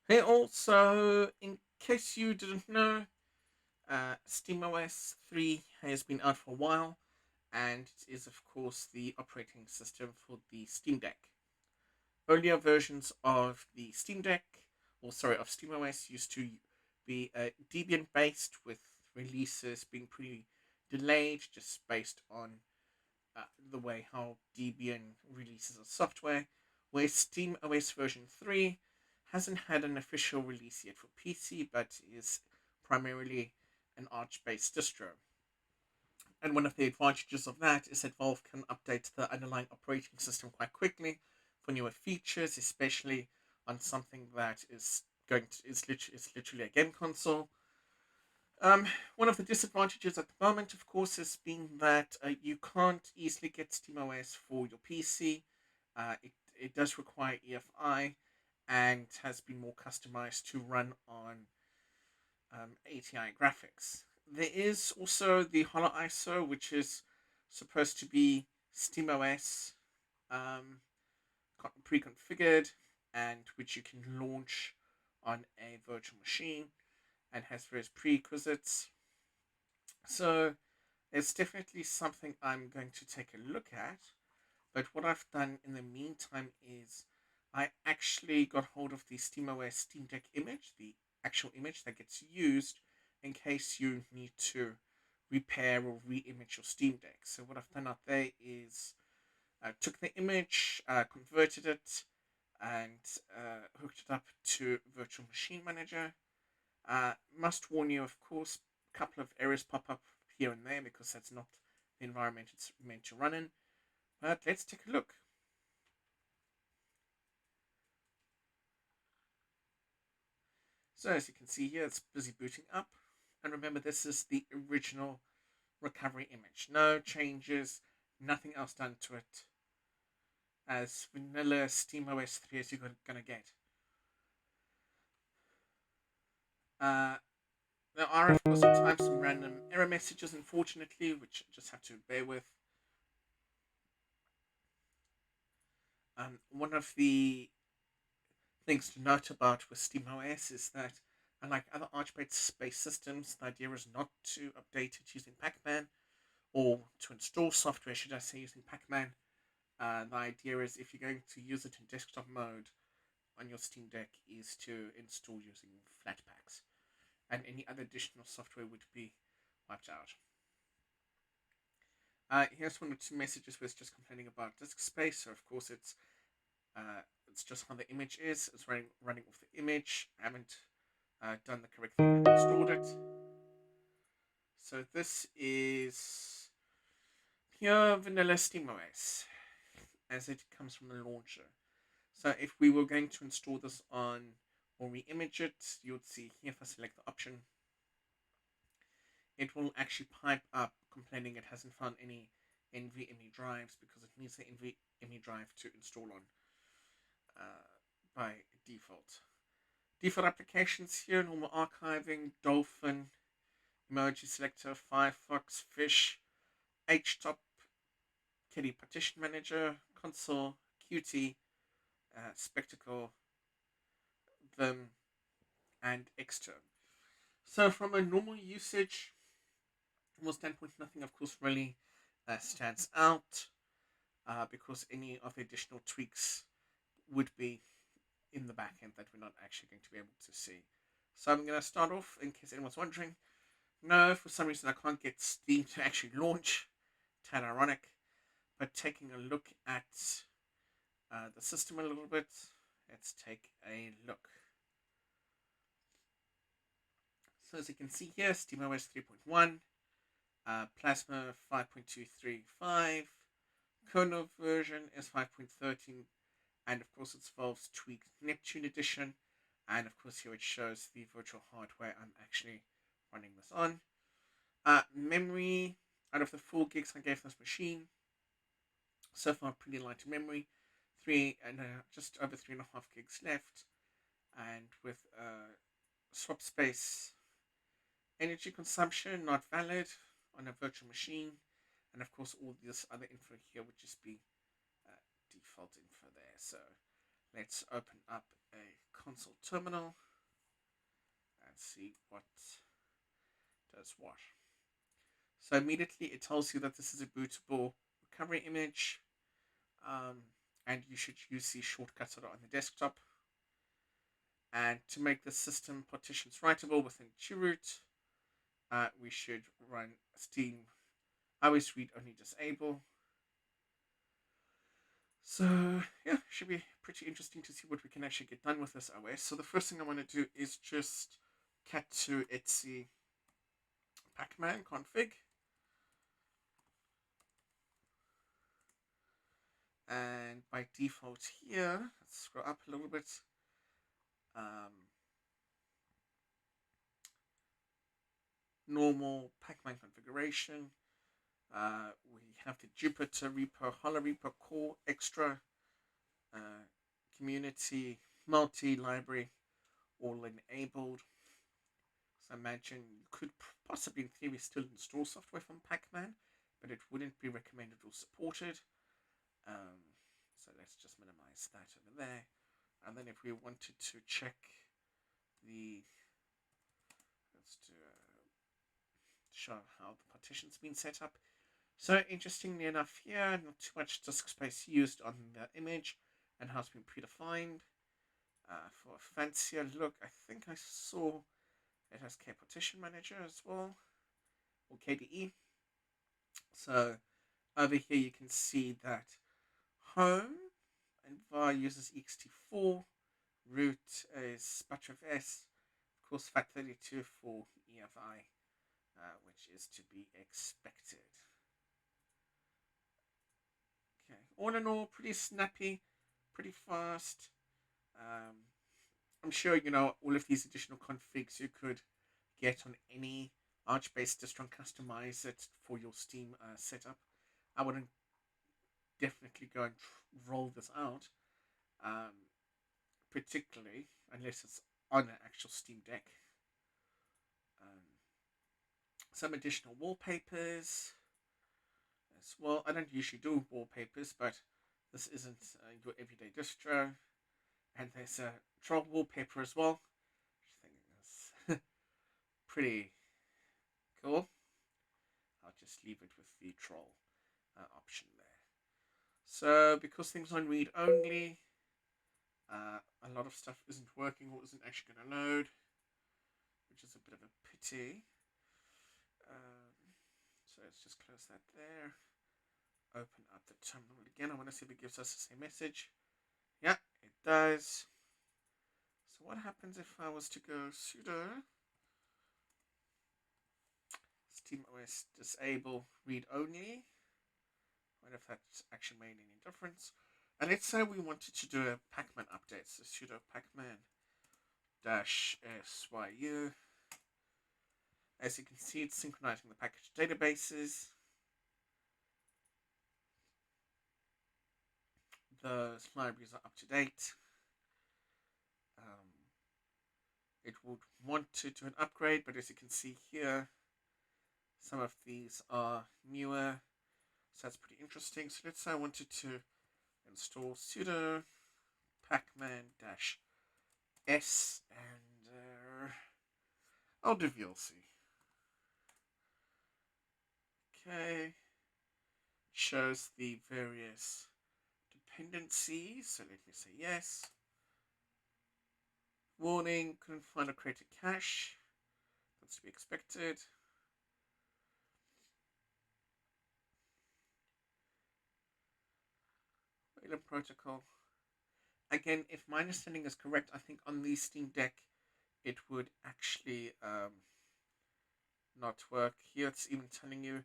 Hey, also, in case you didn't know, SteamOS 3 has been out for a while, and it is, of course, the operating system for the Steam Deck. Earlier versions of the Steam Deck, or sorry, of SteamOS, used to be Debian based, with releases being pretty delayed, just based on the way how Debian releases a software, where SteamOS version 3 hasn't had an official release yet for PC, but is primarily an Arch based distro. And one of the advantages of that is that Valve can update the underlying operating system quite quickly for newer features, especially on something that is literally a game console. Um, One of the disadvantages at the moment, of course, has been that you can't easily get SteamOS for your PC. It does require EFI and has been more customized to run on ATI graphics. There is also the Holo ISO, which is supposed to be SteamOS um, pre-configured, and which you can launch on a virtual machine and has various prerequisites. So it's definitely something I'm going to take a look at. But what I've done in the meantime is I actually got hold of the SteamOS Steam Deck image, the actual image that gets used in case you need to repair or re-image your Steam Deck. So what I've done out there is I took the image, converted it, and hooked it up to Virtual Machine Manager. Must warn you, of course, a couple of errors pop up here and there because that's not the environment it's meant to run in. But let's take a look. So as you can see here, it's busy booting up. And remember, this is the original recovery image. No changes, nothing else done to it. As vanilla SteamOS 3 as you're going to get. Uh, there are, of course, sometimes some random error messages, unfortunately, which I just have to bear with. One of the things to note about with SteamOS is that, unlike other Arch-based systems, the idea is not to update it using Pacman, or to install software, should I say, using Pacman. The idea is if you're going to use it in desktop mode on your Steam Deck, is to install using Flatpaks, and any other additional software would be wiped out. Here's one or two messages where it's just complaining about disk space. So of course it's just how the image is. It's running off the image. I haven't done the correct thing and installed it. So this is pure vanilla SteamOS as it comes from the launcher. So if we were going to install this on or re-image it, you would see here, if I select the option, it will actually pipe up complaining it hasn't found any NVMe drives because it needs the NVMe drive to install on by default. Default applications here: normal archiving, Dolphin, emoji selector, Firefox, Fish, HTOP, Kitty partition manager, console, Qt, Spectacle, Vim, and Xterm. So from a normal usage standpoint, nothing, of course, really stands out because any of the additional tweaks would be in the back end that we're not actually going to be able to see. So I'm going to start off, in case anyone's wondering. No, for some reason I can't get Steam to actually launch. Tad ironic. But taking a look at the system a little bit, let's take a look. So as you can see here, SteamOS 3.1, Plasma 5.235, kernel version is 5.13, and of course it's Valve's tweaked Neptune edition, and of course here it shows the virtual hardware I'm actually running this on. Memory, out of the 4 gigs I gave this machine, so far pretty light memory, just over 3.5 gigs left, and with swap space energy consumption not valid on a virtual machine, and of course all this other info here would just be default info there. So Let's open up a console terminal and see what does what. So immediately it tells you that this is a bootable recovery image, um, and you should use these shortcuts that are on the desktop. And to make the system partitions writable within GRoot, we should run SteamOS read only disable. So yeah, should be pretty interesting to see what we can actually get done with this OS. So the first thing I want to do is just cat to etc pacman config, and by default here, let's scroll up a little bit. Normal pacman configuration. We have the Jupyter repo, Hala repo, core, extra, community, multi-library, all enabled. So imagine you could possibly, in theory, still install software from Pacman, but it wouldn't be recommended or supported. So let's just minimize that over there. And then if we wanted to check the, let's do show how the partition's been set up. So interestingly enough here, not too much disk space used on the image and has been predefined. For a fancier look, I think I saw it has Partition Manager as well, or KDE. So over here you can see that home and var uses ext4, root is btrfs, of course FAT32 for EFI, which is to be expected. Okay, all in all, pretty snappy, pretty fast. I'm sure, you know, all of these additional configs you could get on any Arch-based distro and customize it for your Steam setup. I wouldn't definitely go and roll this out, particularly unless it's on an actual Steam Deck. Some additional wallpapers as well. I don't usually do wallpapers, but this isn't your everyday distro. And there's a troll wallpaper as well, which I think is pretty cool. I'll just leave it with the troll option there. So because things are on read only, a lot of stuff isn't working or isn't actually going to load, which is a bit of a pity. So let's just close that there. Open up the terminal again. I want to see if it gives us the same message. Yeah, it does. So what happens if I was to go sudo SteamOS disable read only? I wonder if that's actually made any difference. And let's say we wanted to do a pacman update. So sudo pacman-syu. As you can see, it's synchronizing the package databases. The libraries are up to date. It would want to do an upgrade, but as you can see here, some of these are newer, so that's pretty interesting. So let's say I wanted to install sudo pacman-s and I'll do VLC. Okay, shows the various dependencies, so let me say yes. Warning, couldn't find or create a cache. That's to be expected. Wayland protocol. Again, if my understanding is correct, I think on the Steamdeck it would actually not work. Here it's even telling you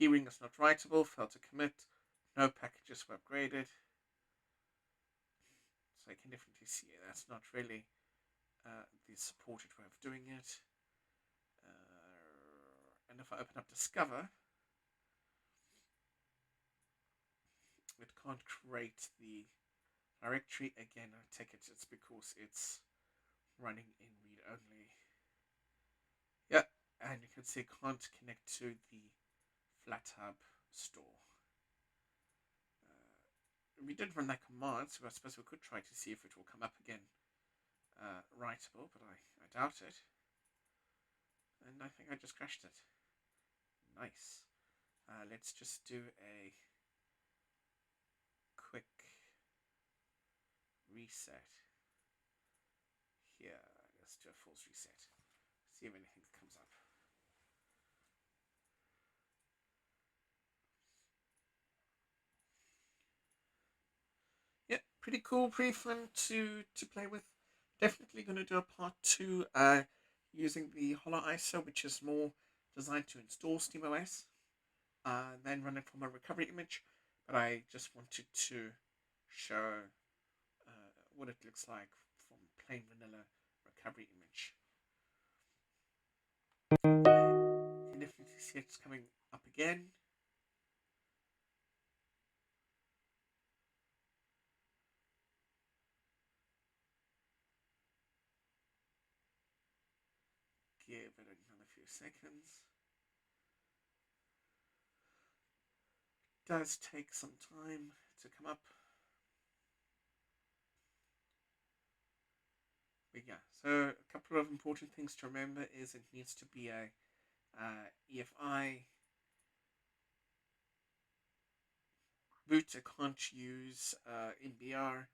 keyring is not writable, failed to commit, no packages were upgraded. So I can definitely see that's not really the supported way of doing it. And if I open up Discover, it can't create the directory. Again, I take it it's because it's running in read only. Yeah, and you can see it can't connect to the FlatHub store. we did run that command, so I suppose we could try to see if it will come up again writable, but I doubt it. And I think I just crashed it. Nice. Let's just do a quick reset here. Let's do a false reset. See if anything comes up. Yeah, pretty cool, pretty fun to play with. Definitely going to do a part 2 using the Hollow ISO, which is more designed to install SteamOS, then run it from a recovery image. But I just wanted to show what it looks like from plain vanilla recovery image. You can definitely see it's coming up again. Give it another few seconds. It does take some time to come up. But yeah, so a couple of important things to remember is it needs to be a EFI boot. It can't use MBR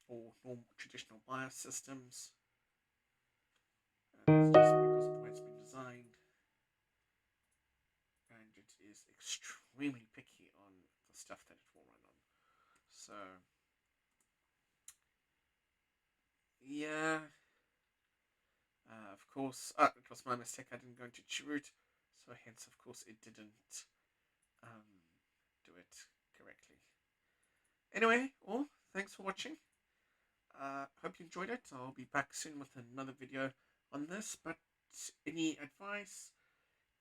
or normal traditional BIOS systems. That's just because of the way it's been designed. And it is extremely picky on the stuff that it will run on. So, yeah. Of course, it was my mistake. I didn't go into chroot, so hence, of course, it didn't do it correctly. Anyway, well, thanks for watching. Hope you enjoyed it. I'll be back soon with another video on this. But any advice,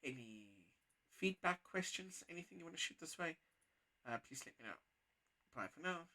any feedback, questions, anything you want to shoot this way, please let me know. Bye for now.